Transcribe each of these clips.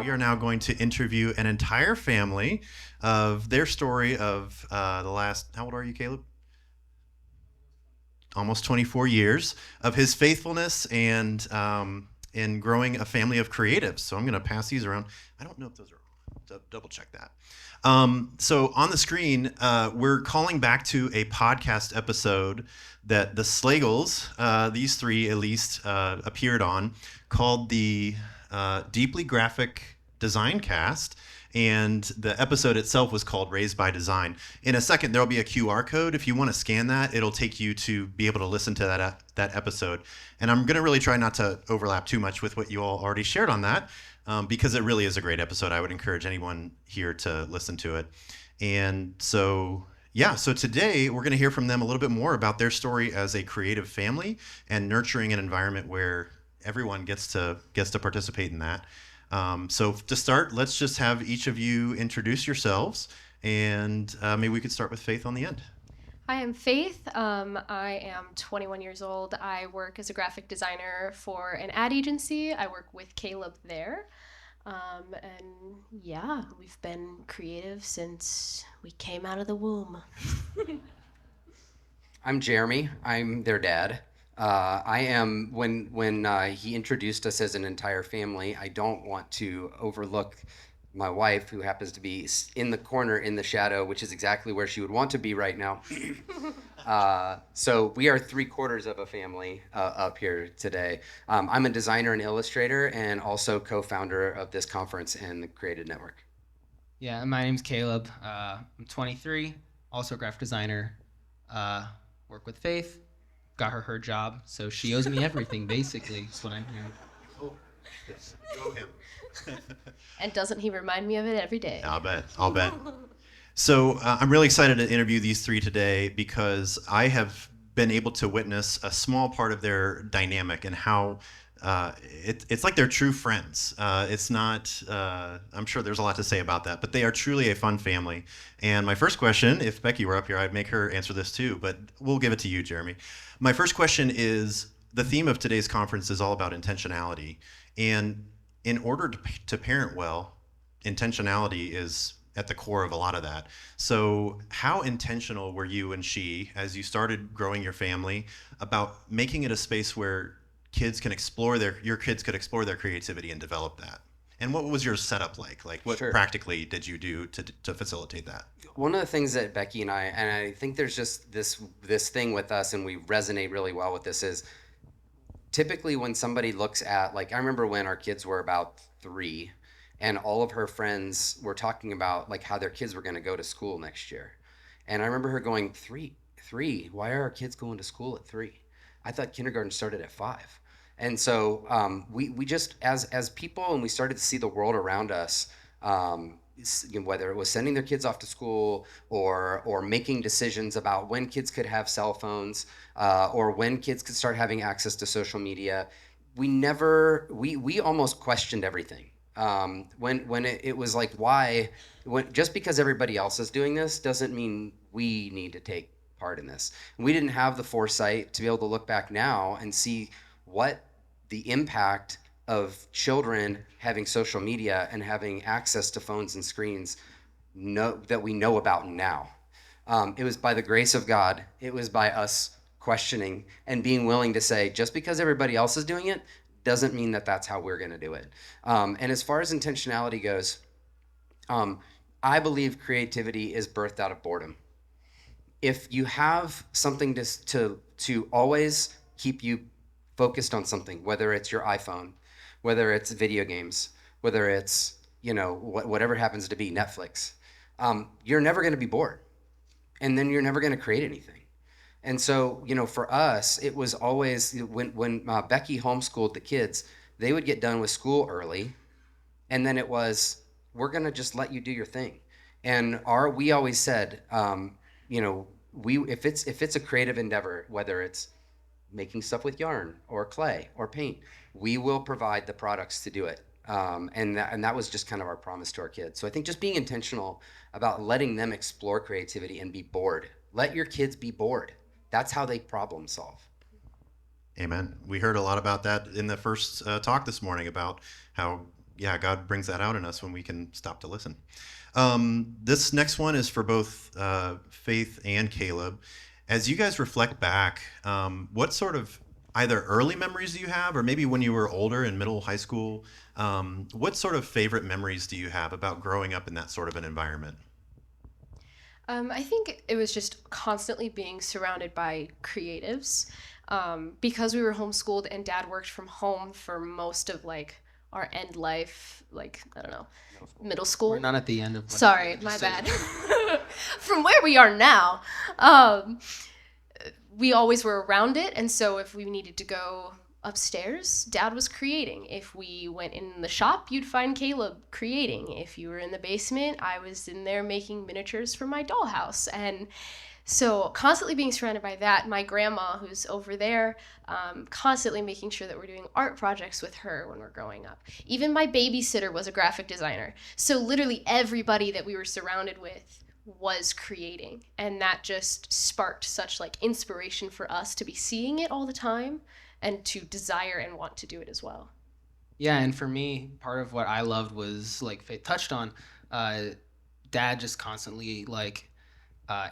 we are now going to interview an entire family of their story of the last, how old are you, Caleb? Almost 24 years of his faithfulness and in growing a family of creatives. So I'm going to pass these around. I don't know if those are double check that. So on the screen, we're calling back to a podcast episode that the Slagles, these three at least, appeared on, called the Deeply Graphic Design Cast. And the episode itself was called Raised by Design. In a second, there'll be a QR code. If you want to scan that, it'll take you to be able to listen to that episode. And I'm going to really try not to overlap too much with what you all already shared on that, because it really is a great episode. I would encourage anyone here to listen to it. And so, yeah, so today we're going to hear from them a little bit more about their story as a creative family and nurturing an environment where everyone gets to participate in that. So to start, let's just have each of you introduce yourselves, and maybe we could start with Faith on the end. Hi, I'm Faith. I am 21 years old. I work as a graphic designer for an ad agency. I work with Caleb there. And yeah, we've been creative since we came out of the womb. I'm Jeremy. I'm their dad. I am, when he introduced us as an entire family, I don't want to overlook my wife, who happens to be in the corner in the shadow, which is exactly where she would want to be right now. So we are 3/4 of a family up here today. I'm a designer and illustrator and also co-founder of this conference and the Creative Network. Yeah, my name's Caleb. I'm 23, also a graphic designer. Work with Faith. Got her job, so she owes me everything, basically, is what I'm hearing. Oh, yes. Go him. And doesn't he remind me of it every day? I'll bet. So I'm really excited to interview these three today because I have been able to witness a small part of their dynamic and how it's like they're true friends. It's not, I'm sure there's a lot to say about that, but they are truly a fun family. And my first question, if Becky were up here, I'd make her answer this too, but we'll give it to you, Jeremy. My first question is, the theme of today's conference is all about intentionality. And in order to parent well, intentionality is at the core of a lot of that. So how intentional were you and she, as you started growing your family, about making it a space where your kids could explore their creativity and develop that? And what was your setup like? Like, what Sure. practically did you do to facilitate that? One of the things that Becky and I think there's just this thing with us, and we resonate really well with this, is typically when somebody looks at, like, I remember when our kids were about 3, and all of her friends were talking about like how their kids were going to go to school next year, and I remember her going, three, why are our kids going to school at 3? I thought kindergarten started at 5. And so we just, as people, and we started to see the world around us, whether it was sending their kids off to school or making decisions about when kids could have cell phones, or when kids could start having access to social media, we almost questioned everything. When it was like, why, just because everybody else is doing this doesn't mean we need to take part in this. And we didn't have the foresight to be able to look back now and see what the impact of children having social media and having access to phones and screens that we know about now. It was by the grace of God. It was by us questioning and being willing to say, just because everybody else is doing it doesn't mean that that's how we're going to do it. And as far as intentionality goes, I believe creativity is birthed out of boredom. If you have something to always keep you focused on something, whether it's your iPhone, whether it's video games, whether it's, whatever happens to be Netflix, you're never going to be bored. And then you're never going to create anything. And so, for us, it was always, when Becky homeschooled the kids, they would get done with school early. And then it was, we're going to just let you do your thing. And we always said, if it's a creative endeavor, whether it's making stuff with yarn or clay or paint, we will provide the products to do it. And that was just kind of our promise to our kids. So I think just being intentional about letting them explore creativity and be bored. Let your kids be bored. That's how they problem solve. Amen. We heard a lot about that in the first talk this morning about how yeah, God brings that out in us when we can stop to listen. This next one is for both Faith and Caleb. As you guys reflect back, what sort of either early memories do you have, or maybe when you were older in middle, high school, what sort of favorite memories do you have about growing up in that sort of an environment? I think it was just constantly being surrounded by creatives. Because we were homeschooled and dad worked from home for most of like our end life, like, I don't know, middle school. We're not at the end of. Sorry, my bad. From where we are now, we always were around it. And so if we needed to go upstairs, dad was creating. If we went in the shop, you'd find Caleb creating. If you were in the basement, I was in there making miniatures for my dollhouse. And so constantly being surrounded by that. My grandma, who's over there, constantly making sure that we're doing art projects with her when we're growing up. Even my babysitter was a graphic designer. So literally everybody that we were surrounded with was creating. And that just sparked such like inspiration for us to be seeing it all the time and to desire and want to do it as well. Yeah, and for me, part of what I loved was, like Faith touched on, dad just constantly like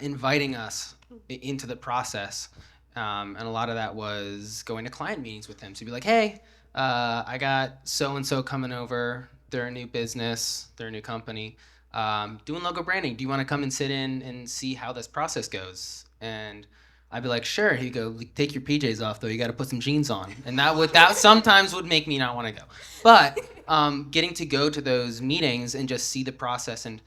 inviting us into the process. And a lot of that was going to client meetings with him to be like, hey, I got so-and-so coming over. They're a new business. They're a new company. Doing logo branding. Do you want to come and sit in and see how this process goes? And I'd be like, sure. He'd go, take your PJs off, though. You got to put some jeans on. And that sometimes would make me not want to go. But getting to go to those meetings and just see the process and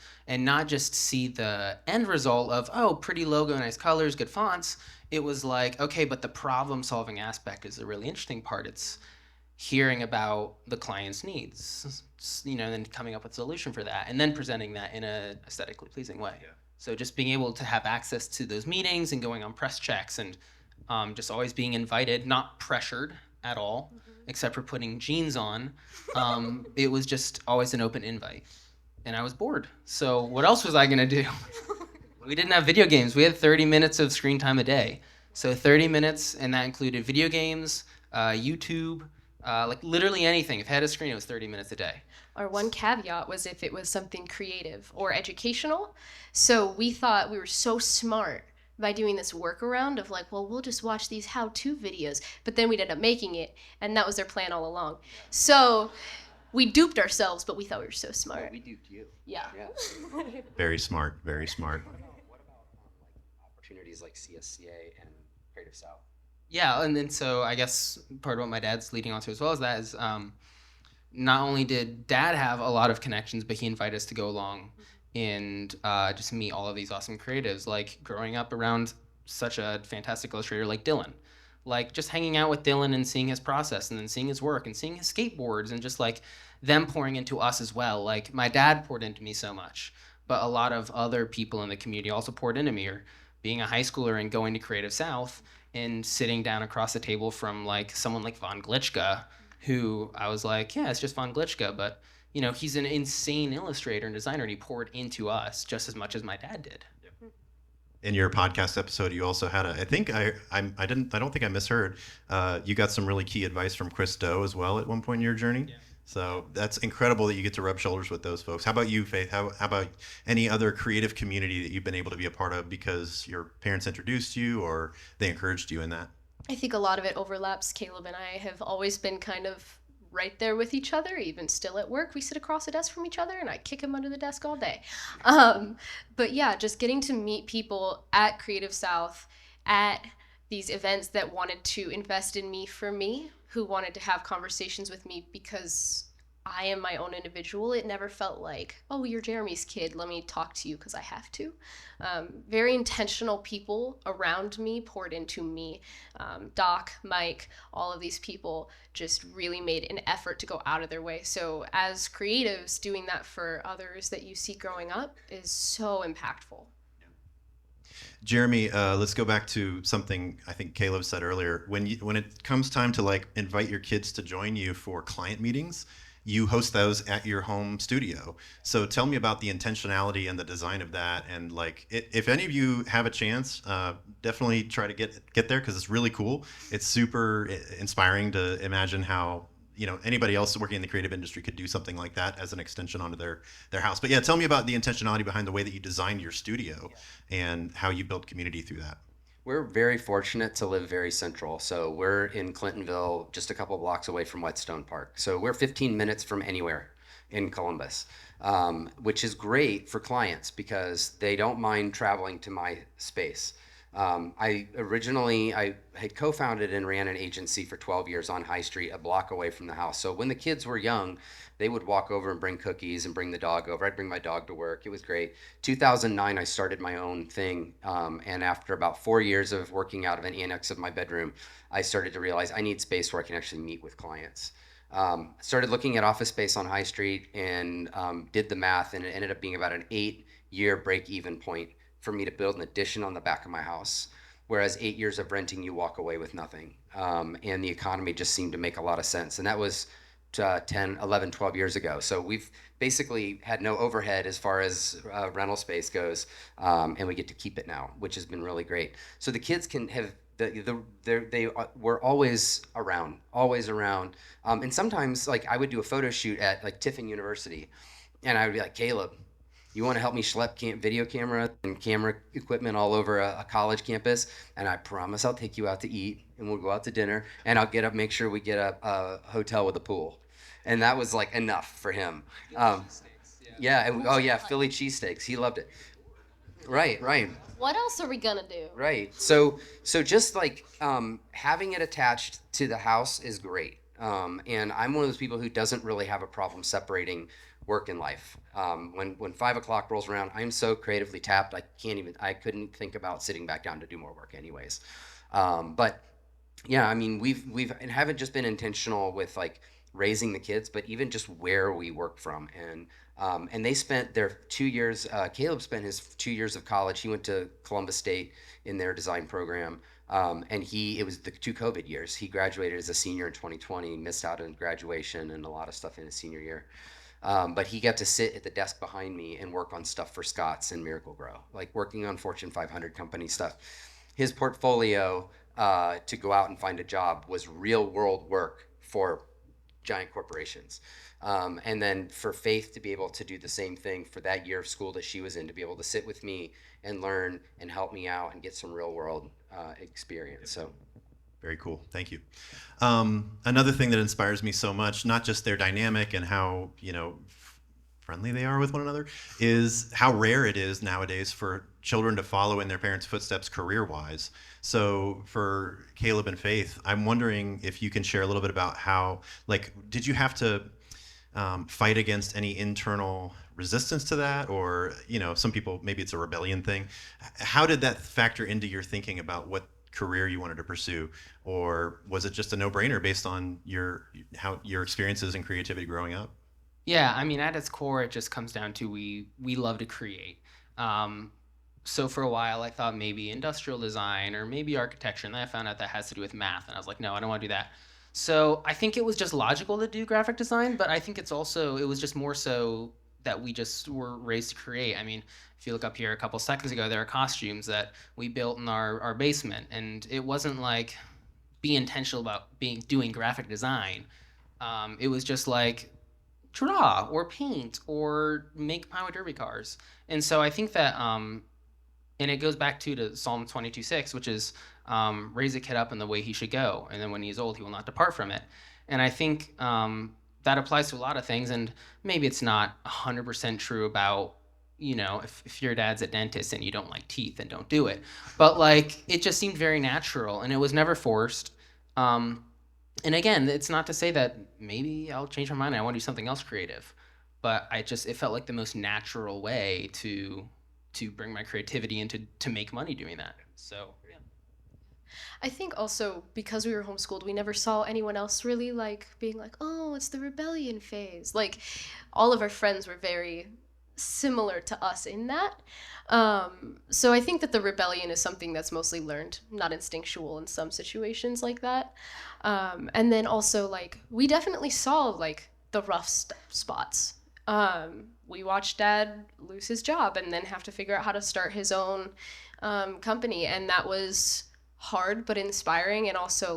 not just see the end result of, oh, pretty logo, nice colors, good fonts. It was like, okay, but the problem-solving aspect is a really interesting part. It's hearing about the client's needs, and then coming up with a solution for that, and then presenting that in an aesthetically pleasing way. Yeah. So just being able to have access to those meetings and going on press checks and just always being invited, not pressured at all, except for putting jeans on. It was just always an open invite. And I was bored. So what else was I going to do? We didn't have video games. We had 30 minutes of screen time a day. So 30 minutes, and that included video games, YouTube, like literally anything. If I had a screen, it was 30 minutes a day. Our one caveat was if it was something creative or educational. So we thought we were so smart by doing this workaround of like, well, we'll just watch these how-to videos. But then we'd end up making it, and that was their plan all along. So we duped ourselves, but we thought we were so smart. Well, we duped you. Yeah. Very smart, very smart. What about opportunities like CSCA and Creative South? Yeah, and then so I guess part of what my dad's leading on to as well as that is not only did dad have a lot of connections, but he invited us to go along and just meet all of these awesome creatives, like growing up around such a fantastic illustrator like Dylan. Like just hanging out with Dylan and seeing his process and then seeing his work and seeing his skateboards and just like them pouring into us as well. Like my dad poured into me so much, but a lot of other people in the community also poured into me. Or being a high schooler and going to Creative South and sitting down across the table from like someone like Von Glitchka, who I was like, yeah, it's just Von Glitchka, but he's an insane illustrator and designer, and he poured into us just as much as my dad did. In your podcast episode, you also had I don't think I misheard. You got some really key advice from Chris Do as well at one point in your journey. Yeah. So that's incredible that you get to rub shoulders with those folks. How about you, Faith? How about any other creative community that you've been able to be a part of because your parents introduced you or they encouraged you in that? I think a lot of it overlaps. Caleb and I have always been kind of right there with each other, even still at work. We sit across the desk from each other and I kick him under the desk all day. But yeah, just getting to meet people at Creative South, at these events that wanted to invest in me for me, who wanted to have conversations with me because I am my own individual. It never felt like, oh, you're Jeremy's kid, let me talk to you because I have to. Very intentional people around me poured into me. Doc, Mike, all of these people just really made an effort to go out of their way. So as creatives, doing that for others that you see growing up is so impactful. Jeremy, let's go back to something I think Caleb said earlier. When it comes time to like invite your kids to join you for client meetings, you host those at your home studio. So tell me about the intentionality and the design of that. And like, if any of you have a chance, definitely try to get there because it's really cool. It's super inspiring to imagine how anybody else working in the creative industry could do something like that as an extension onto their house. But yeah, tell me about the intentionality behind the way that you designed your studio and how you built community through that. We're very fortunate to live very central. So we're in Clintonville, just a couple blocks away from Whetstone Park. So we're 15 minutes from anywhere in Columbus, which is great for clients because they don't mind traveling to my space. I had co-founded and ran an agency for 12 years on High Street, a block away from the house. So when the kids were young, they would walk over and bring cookies and bring the dog over. I'd bring my dog to work. It was great. 2009, I started my own thing. And after about 4 years of working out of an annex of my bedroom, I started to realize I need space where I can actually meet with clients. Started looking at office space on High Street and did the math, and it ended up being about an 8-year break-even point for me to build an addition on the back of my house. Whereas 8 years of renting, you walk away with nothing. And the economy just seemed to make a lot of sense. And that was 10, 11, 12 years ago. So we've basically had no overhead as far as rental space goes. And we get to keep it now, which has been really great. So the kids can have, they were always around. And sometimes like I would do a photo shoot at like Tiffin University. And I would be like, Caleb, you want to help me schlep video camera and camera equipment all over a college campus? And I promise I'll take you out to eat and we'll go out to dinner and I'll make sure we get a hotel with a pool. And that was like enough for him. Philly cheesesteaks. He loved it. Right. What else are we gonna do? Right. So just like having it attached to the house is great. And I'm one of those people who doesn't really have a problem separating work and life. When 5 o'clock rolls around, I'm so creatively tapped, I couldn't think about sitting back down to do more work anyways. But yeah, I mean, we've haven't just been intentional with like raising the kids, but even just where we work from. And they spent their 2 years, Caleb spent his 2 years of college. He went to Columbus State in their design program. And it was the 2 COVID years. He graduated as a senior in 2020, missed out on graduation and a lot of stuff in his senior year. But he got to sit at the desk behind me and work on stuff for Scott's and Miracle Grow, like working on Fortune 500 company stuff. His portfolio to go out and find a job was real world work for giant corporations. And then for Faith to be able to do the same thing for that year of school that she was in, to be able to sit with me and learn and help me out and get some real world experience. So. Very cool. Thank you. Another thing that inspires me so much, not just their dynamic and how, friendly they are with one another, is how rare it is nowadays for children to follow in their parents' footsteps career-wise. So for Caleb and Faith, I'm wondering if you can share a little bit about how, did you have to fight against any internal resistance to that? Or, some people, maybe it's a rebellion thing. How did that factor into your thinking about what career you wanted to pursue, or was it just a no-brainer based on your experiences and creativity growing up? Yeah, I mean, at its core, it just comes down to we love to create. So for a while, I thought maybe industrial design or maybe architecture, and then I found out that has to do with math, and I was like, no, I don't want to do that. So I think it was just logical to do graphic design, but I think it was just more so that we just were raised to create. I mean, if you look up here a couple seconds ago, there are costumes that we built in our basement, and it wasn't like be intentional about doing graphic design. It was just like draw or paint or make Power Derby cars. And so I think that, and it goes back to Psalm 22:6, which is raise a kid up in the way he should go, and then when he is old, he will not depart from it. And I think that applies to a lot of things, and maybe it's not 100% true about, if your dad's a dentist and you don't like teeth, then don't do it. But it just seemed very natural, and it was never forced. And again, it's not to say that maybe I'll change my mind and I want to do something else creative, but it felt like the most natural way to bring my creativity and to make money doing that. So yeah. I think also because we were homeschooled, we never saw anyone else really being like, oh, it's the rebellion phase. All of our friends were very similar to us in that. So I think that the rebellion is something that's mostly learned, not instinctual in some situations like that. And then also we definitely saw the rough spots. We watched Dad lose his job and then have to figure out how to start his own company, and that was hard but inspiring, and also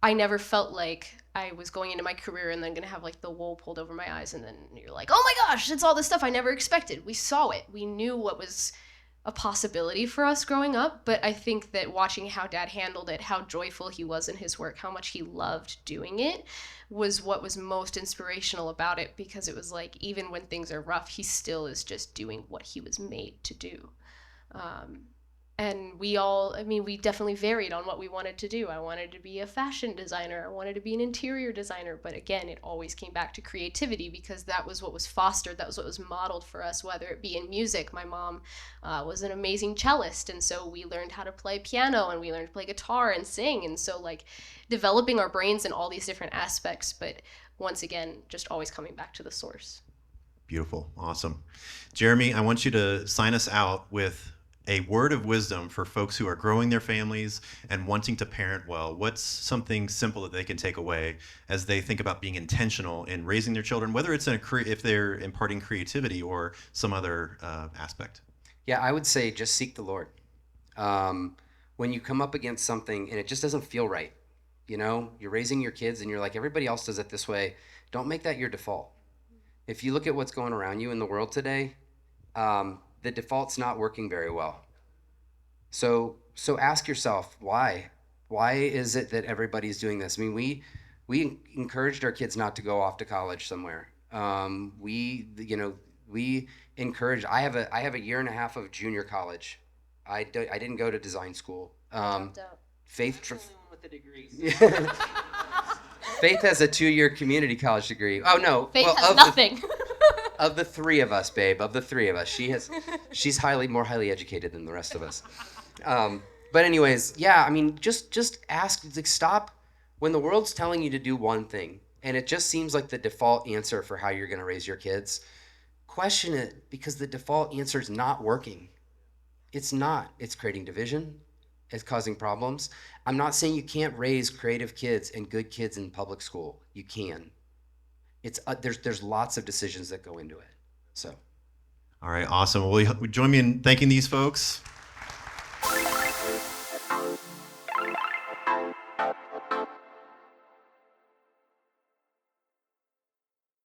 I never felt like I was going into my career and then gonna have like the wool pulled over my eyes, and then you're like, oh my gosh, it's all this stuff I never expected. We saw it. We knew what was a possibility for us growing up, but I think that watching how Dad handled it, how joyful he was in his work, how much he loved doing it, was what was most inspirational about it, because it was like, even when things are rough, he still is just doing what he was made to do. Um, and we definitely varied on what we wanted to do. I wanted to be a fashion designer, I wanted to be an interior designer, but again, it always came back to creativity, because that was what was fostered, that was what was modeled for us, whether it be in music. My mom was an amazing cellist, and so we learned how to play piano, and we learned to play guitar and sing, and so like developing our brains in all these different aspects, but once again, just always coming back to the source. Beautiful. Awesome. Jeremy, I want you to sign us out with a word of wisdom for folks who are growing their families and wanting to parent well. What's something simple that they can take away as they think about being intentional in raising their children, whether it's if they're imparting creativity or some other aspect? Yeah, I would say just seek the Lord. When you come up against something and it just doesn't feel right, you're raising your kids and you're like, everybody else does it this way, don't make that your default. If you look at what's going around you in the world today, the default's not working very well. So ask yourself, why? Why is it that everybody's doing this? I mean, we encouraged our kids not to go off to college somewhere. We encouraged. I have a year and a half of junior college. I didn't go to design school. Faith. With a degree. Faith has a 2-year community college degree. Oh no, Faith has nothing. Of the three of us, babe, she's more highly educated than the rest of us. But anyways, yeah, I mean, just ask, like, stop when the world's telling you to do one thing and it just seems like the default answer for how you're going to raise your kids. Question it, because the default answer is not working. It's not. It's creating division. It's causing problems. I'm not saying you can't raise creative kids and good kids in public school. You can. It's there's lots of decisions that go into it. So, All right, awesome. Well, join me in thanking these folks.